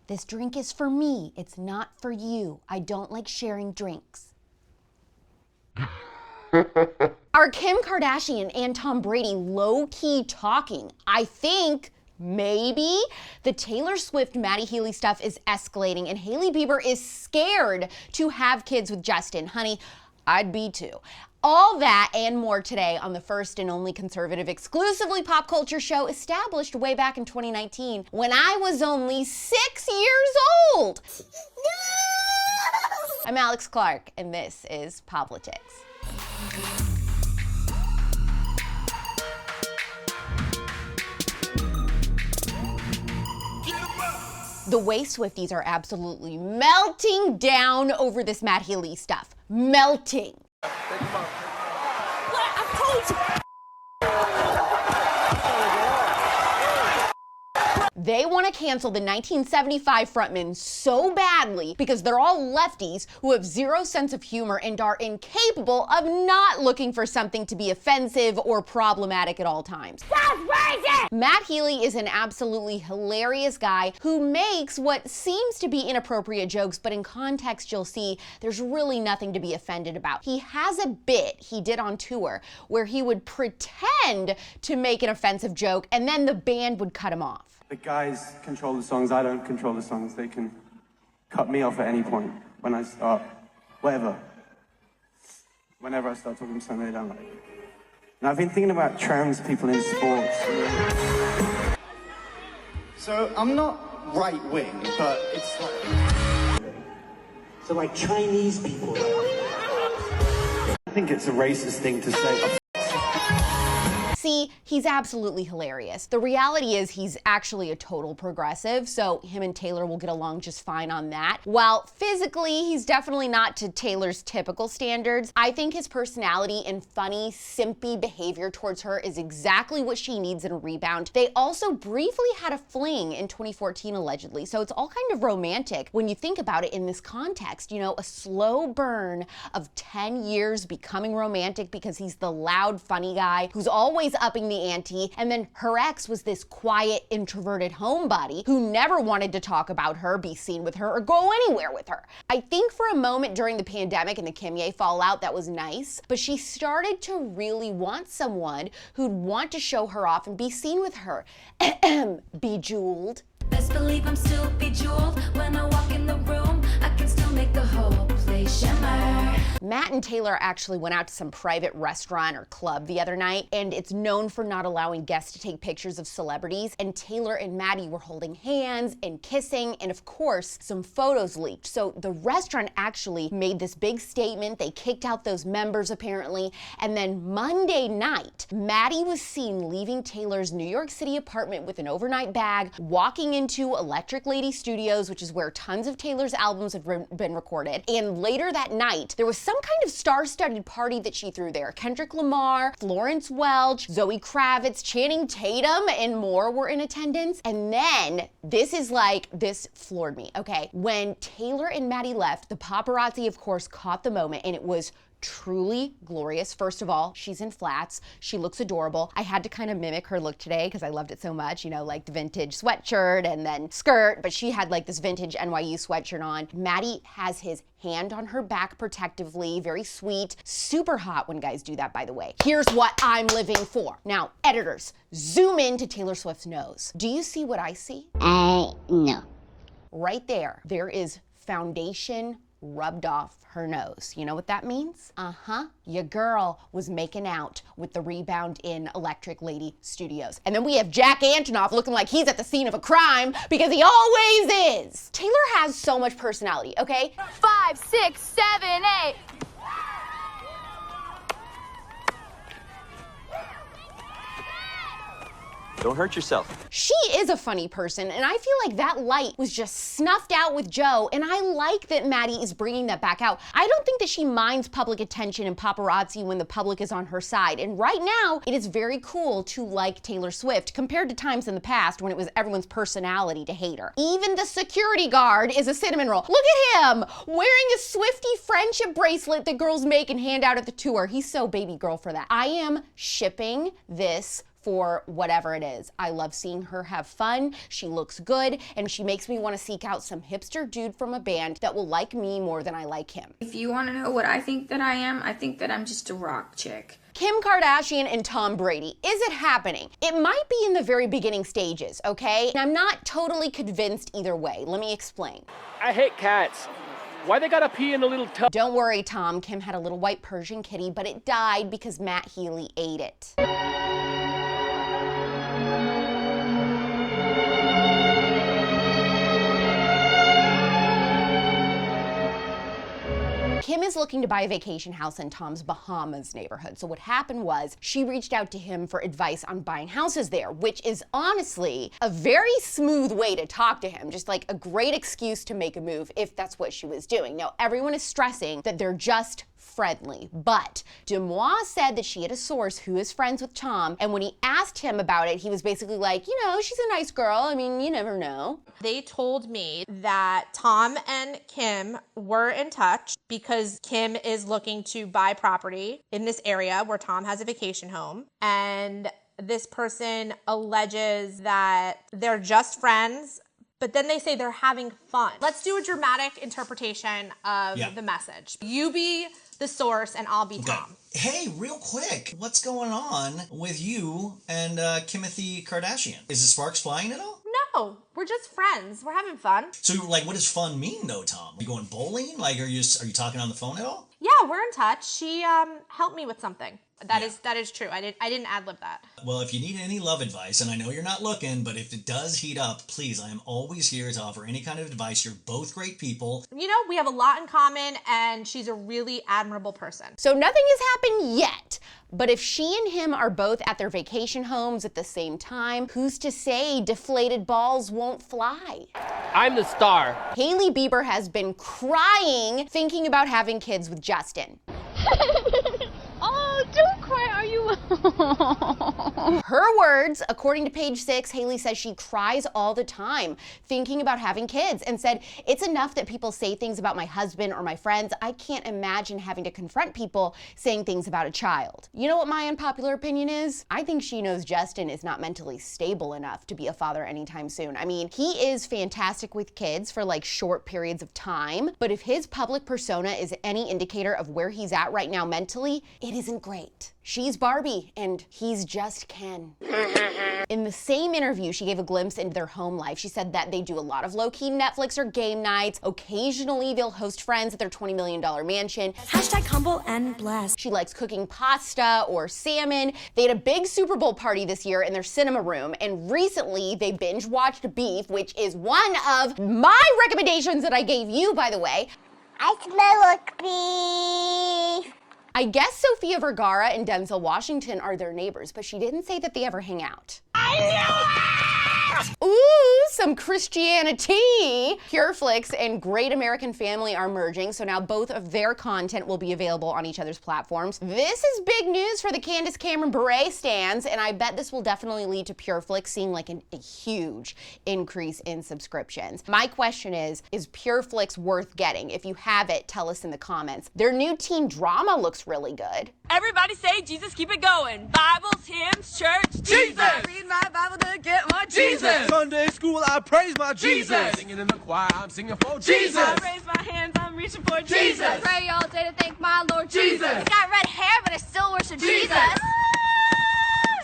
This drink is for me. It's not for you. I don't like sharing drinks. Are Kim Kardashian and Tom Brady low-key talking? I think maybe. The Taylor Swift Maddie Healy stuff is escalating and Hailey Bieber is scared to have kids with Justin. Honey, I'd be too. All that and more today on the first and only conservative exclusively pop culture show established way back in 2019 when I was only 6 years old. No! I'm Alex Clark and this is POPlitics. The way Swifties are absolutely melting down over this Matt Healy stuff. Melting. What? I told you. They want to cancel the 1975 frontman so badly because they're all lefties who have zero sense of humor and are incapable of not looking for something to be offensive or problematic at all times. That's racist! Matt Healy is an absolutely hilarious guy who makes what seems to be inappropriate jokes, but in context you'll see there's really nothing to be offended about. He has a bit he did on tour where he would pretend to make an offensive joke and then the band would cut him off. The guys control the songs, I don't control the songs. They can cut me off at any point when I start, whatever. Whenever I start talking something they don't like. And I've been thinking about trans people in sports. So I'm not right-wing, but it's like... So like Chinese people. I think it's a racist thing to say. See, he's absolutely hilarious. The reality is he's actually a total progressive, so him and Taylor will get along just fine on that. While physically, he's definitely not to Taylor's typical standards, I think his personality and funny, simpy behavior towards her is exactly what she needs in a rebound. They also briefly had a fling in 2014, allegedly, so it's all kind of romantic when you think about it in this context. You know, a slow burn of 10 years becoming romantic because he's the loud, funny guy who's always upping the ante, and then her ex was this quiet, introverted homebody who never wanted to talk about her, be seen with her, or go anywhere with her. I think for a moment during the pandemic and the Kimye fallout that was nice, but she started to really want someone who'd want to show her off and be seen with her. Bejeweled. Best believe I'm still bejeweled when I walk in the room. I can still make the whole place shimmer. Matt and Taylor actually went out to some private restaurant or club the other night, and it's known for not allowing guests to take pictures of celebrities, and Taylor and Maddie were holding hands and kissing, and of course, some photos leaked. So the restaurant actually made this big statement. They kicked out those members apparently, and then Monday night, Maddie was seen leaving Taylor's New York City apartment with an overnight bag, walking into Electric Lady Studios, which is where tons of Taylor's albums have been recorded, and later that night, there was some kind of star-studded party that she threw there. Kendrick Lamar, Florence Welch, Zoe Kravitz, Channing Tatum, and more were in attendance. And then, this floored me, okay? When Taylor and Maddie left, the paparazzi, of course, caught the moment, and it was truly glorious. First of all, she's in flats. She looks adorable. I had to kind of mimic her look today because I loved it so much, you know, like the vintage sweatshirt and then skirt, but she had like this vintage NYU sweatshirt on. Maddie has his hand on her back protectively, very sweet, super hot when guys do that, by the way. Here's what I'm living for. Now, editors, zoom in to Taylor Swift's nose. Do you see what I see? No. Right there, there is foundation rubbed off her nose. You know what that means? Your girl was making out with the rebound in Electric Lady Studios. And then we have Jack Antonoff looking like he's at the scene of a crime because he always is. Taylor has so much personality, okay? 5, 6, 7, 8. Don't hurt yourself. She is a funny person, and I feel like that light was just snuffed out with Joe, and I like that Maddie is bringing that back out. I don't think that she minds public attention and paparazzi when the public is on her side, and right now, it is very cool to like Taylor Swift compared to times in the past when it was everyone's personality to hate her. Even the security guard is a cinnamon roll. Look at him, wearing a Swiftie friendship bracelet that girls make and hand out at the tour. He's so baby girl for that. I am shipping this for whatever it is. I love seeing her have fun, she looks good, and she makes me want to seek out some hipster dude from a band that will like me more than I like him. If you want to know what I think that I am, I think that I'm just a rock chick. Kim Kardashian and Tom Brady. Is it happening? It might be in the very beginning stages, okay? And I'm not totally convinced either way. Let me explain. I hate cats. Why they gotta pee in a little tub? Don't worry, Tom. Kim had a little white Persian kitty, but it died because Matt Healy ate it. Kim is looking to buy a vacation house in Tom's Bahamas neighborhood. So what happened was she reached out to him for advice on buying houses there, which is honestly a very smooth way to talk to him. Just like a great excuse to make a move if that's what she was doing. Now, everyone is stressing that they're just friendly, but Demois said that she had a source who is friends with Tom, and when he asked him about it, he was basically like, you know, she's a nice girl. I mean, you never know. They told me that Tom and Kim were in touch because Kim is looking to buy property in this area where Tom has a vacation home, and this person alleges that they're just friends, but then they say they're having fun. Let's do a dramatic interpretation of the message. You be the source and I'll be Tom. Hey, real quick, what's going on with you and Kimothy Kardashian? Is the sparks flying at all? No, we're just friends. We're having fun. So, like, what does fun mean, though, Tom? Are you going bowling? Like, are you talking on the phone at all? Yeah, we're in touch. She helped me with something. That is true. I didn't ad-lib that. Well, if you need any love advice, and I know you're not looking, but if it does heat up, please, I am always here to offer any kind of advice. You're both great people. You know, we have a lot in common, and she's a really admirable person. So nothing has happened yet, but if she and him are both at their vacation homes at the same time, who's to say deflated balls won't fly? I'm the star. Hailey Bieber has been crying thinking about having kids with Justin. Oh, don't cry, are you? Her words, according to Page 6, Hailey says she cries all the time thinking about having kids and said, it's enough that people say things about my husband or my friends. I can't imagine having to confront people saying things about a child. You know what my unpopular opinion is? I think she knows Justin is not mentally stable enough to be a father anytime soon. I mean, he is fantastic with kids for like short periods of time, but if his public persona is any indicator of where he's at right now mentally, it isn't great. She's Barbie and he's just Ken. In the same interview, she gave a glimpse into their home life. She said that they do a lot of low-key Netflix or game nights. Occasionally, they'll host friends at their $20 million mansion. Hashtag humble and blessed. She likes cooking pasta or salmon. They had a big Super Bowl party this year in their cinema room, and recently they binge-watched Beef, which is one of my recommendations that I gave you, by the way. I smell like beef. I guess Sofia Vergara and Denzel Washington are their neighbors, but she didn't say that they ever hang out. I knew it! Ooh, some Christianity! PureFlix and Great American Family are merging, so now both of their content will be available on each other's platforms. This is big news for the Candace Cameron Bure stans, and I bet this will definitely lead to PureFlix seeing like a huge increase in subscriptions. My question is PureFlix worth getting? If you have it, tell us in the comments. Their new teen drama looks really good. Everybody say Jesus, keep it going. Bibles, hymns, church, Jesus. I read my Bible to get my Jesus. Sunday school, I praise my Jesus. Singing in the choir, I'm singing for Jesus. I raise my hands, I'm reaching for Jesus. I pray all day to thank my Lord Jesus. Jesus. He's got red hair, but I still worship Jesus.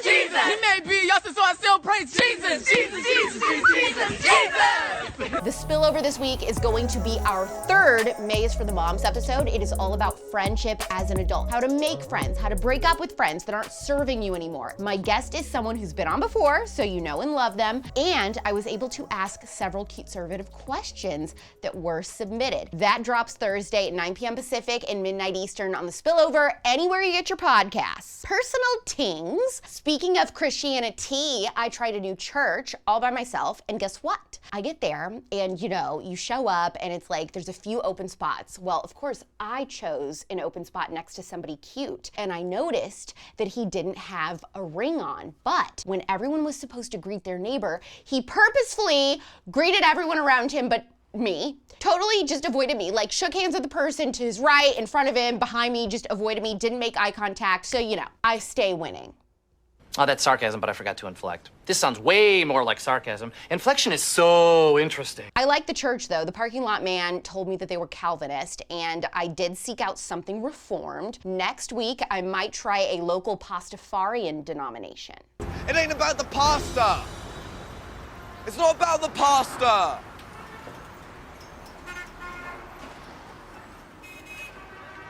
Jesus. He may be Yustin, so I still praise Jesus. Jesus, Jesus, Jesus, Jesus. The spillover this week is going to be our third May is for the Moms episode. It is all about friendship as an adult. How to make friends, how to break up with friends that aren't serving you anymore. My guest is someone who's been on before, so you know and love them, and I was able to ask several CUTEservative questions that were submitted. That drops Thursday at 9 p.m. Pacific and midnight Eastern on the spillover, anywhere you get your podcasts. Personal tings. Speaking of Christianity, I tried a new church all by myself, and guess what? I get there, and you know, you show up, and it's like there's a few open spots. Well, of course, I chose an open spot next to somebody cute, and I noticed that he didn't have a ring on. But when everyone was supposed to greet their neighbor, he purposefully greeted everyone around him, but me. Totally just avoided me. Like shook hands with the person to his right, in front of him, behind me, just avoided me, didn't make eye contact. So, you know, I stay winning. Oh, that's sarcasm, but I forgot to inflect. This sounds way more like sarcasm. Inflection is so interesting. I like the church, though. The parking lot man told me that they were Calvinist, and I did seek out something reformed. Next week, I might try a local Pastafarian denomination. It ain't about the pasta. It's not about the pasta.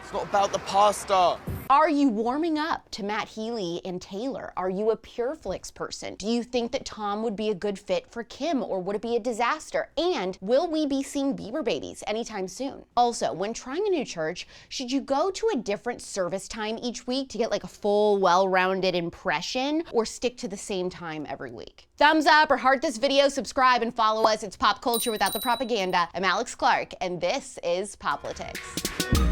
It's not about the pasta. Are you warming up to Matt Healy and Taylor? Are you a PureFlix person? Do you think that Tom would be a good fit for Kim, or would it be a disaster? And will we be seeing Bieber babies anytime soon? Also, when trying a new church, should you go to a different service time each week to get like a full, well-rounded impression, or stick to the same time every week? Thumbs up or heart this video, subscribe, and follow us. It's pop culture without the propaganda. I'm Alex Clark, and this is POPlitics.